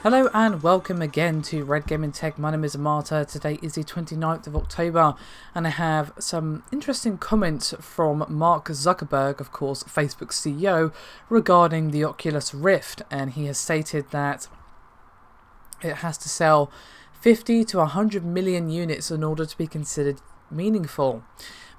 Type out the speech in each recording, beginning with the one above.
Hello and welcome again to Red Gaming Tech. My name is Amata. Today is the 29th of October and I have some interesting comments from Mark Zuckerberg, of course Facebook's CEO, regarding the Oculus Rift, and he has stated that it has to sell 50 to 100 million units in order to be considered meaningful.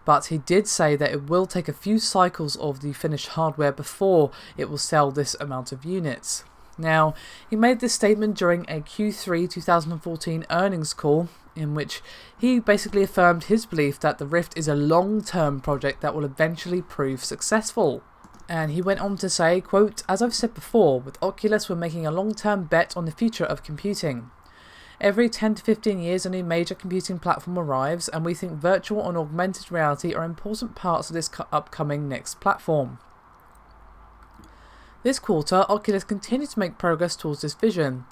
But he did say that it will take a few cycles of the finished hardware before it will sell this amount of units. Now, he made this statement during a Q3 2014 earnings call in which he basically affirmed his belief that the Rift is a long-term project that will eventually prove successful. And he went on to say, quote, "As I've said before, with Oculus we're making a long-term bet on the future of computing. Every 10 to 15 years a new major computing platform arrives, and we think virtual and augmented reality are important parts of this upcoming next platform. This quarter, Oculus continued to make progress towards this vision.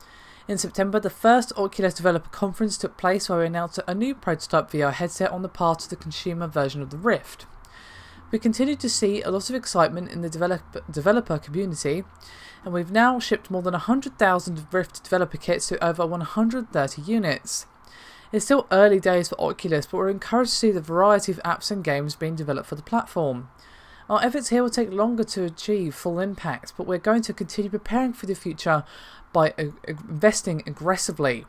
In September, the first Oculus Developer Conference took place where we announced a new prototype VR headset on the path to the consumer version of the Rift. We continue to see a lot of excitement in the developer community, and we've now shipped more than 100,000 Rift developer kits to over 130 units. It's still early days for Oculus, but we're encouraged to see the variety of apps and games being developed for the platform. Our efforts here will take longer to achieve full impact, but we're going to continue preparing for the future by investing aggressively."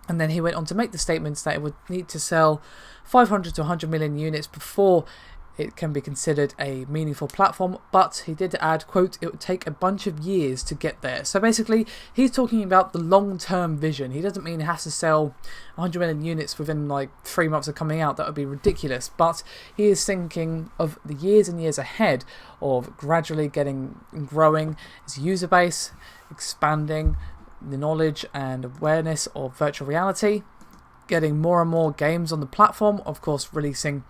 And then he went on to make the statements that it would need to sell 500 to 100 million units before it can be considered a meaningful platform, but he did add, quote, "It would take a bunch of years to get there." So basically, he's talking about the long-term vision. He doesn't mean it has to sell 100 million units within like 3 months of coming out. That would be ridiculous. But he is thinking of the years and years ahead of gradually getting and growing his user base, expanding the knowledge and awareness of virtual reality, getting more and more games on the platform, of course releasing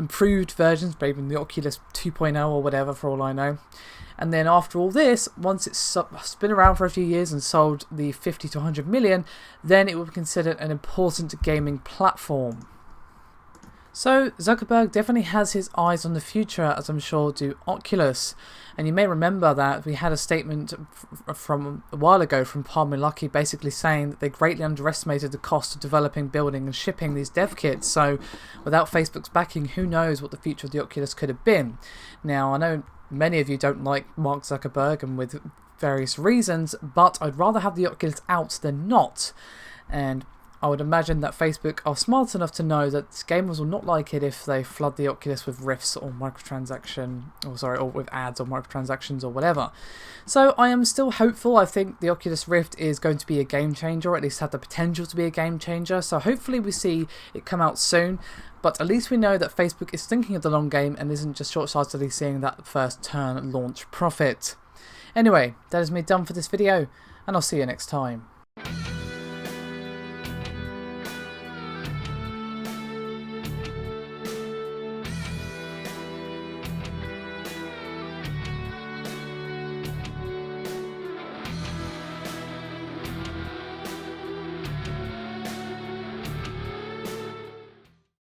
improved versions, maybe in the Oculus 2.0 or whatever for all I know. And then after all this, once it's been around for a few years and sold the 50 to 100 million, then it will be considered an important gaming platform. So Zuckerberg definitely has his eyes on the future, as I'm sure do Oculus. And you may remember that we had a statement from a while ago from Palmer Luckey basically saying that they greatly underestimated the cost of developing, building and shipping these dev kits. So without Facebook's backing, who knows what the future of the Oculus could have been. Now, I know many of you don't like Mark Zuckerberg, and with various reasons, but I'd rather have the Oculus out than not. And I would imagine that Facebook are smart enough to know that gamers will not like it if they flood the Oculus with rifts or or with ads or microtransactions or whatever. So I am still hopeful. I think the Oculus Rift is going to be a game changer, or at least have the potential to be a game changer. So hopefully we see it come out soon. But at least we know that Facebook is thinking of the long game and isn't just short-sightedly seeing that first turn launch profit. Anyway, that is me done for this video, and I'll see you next time.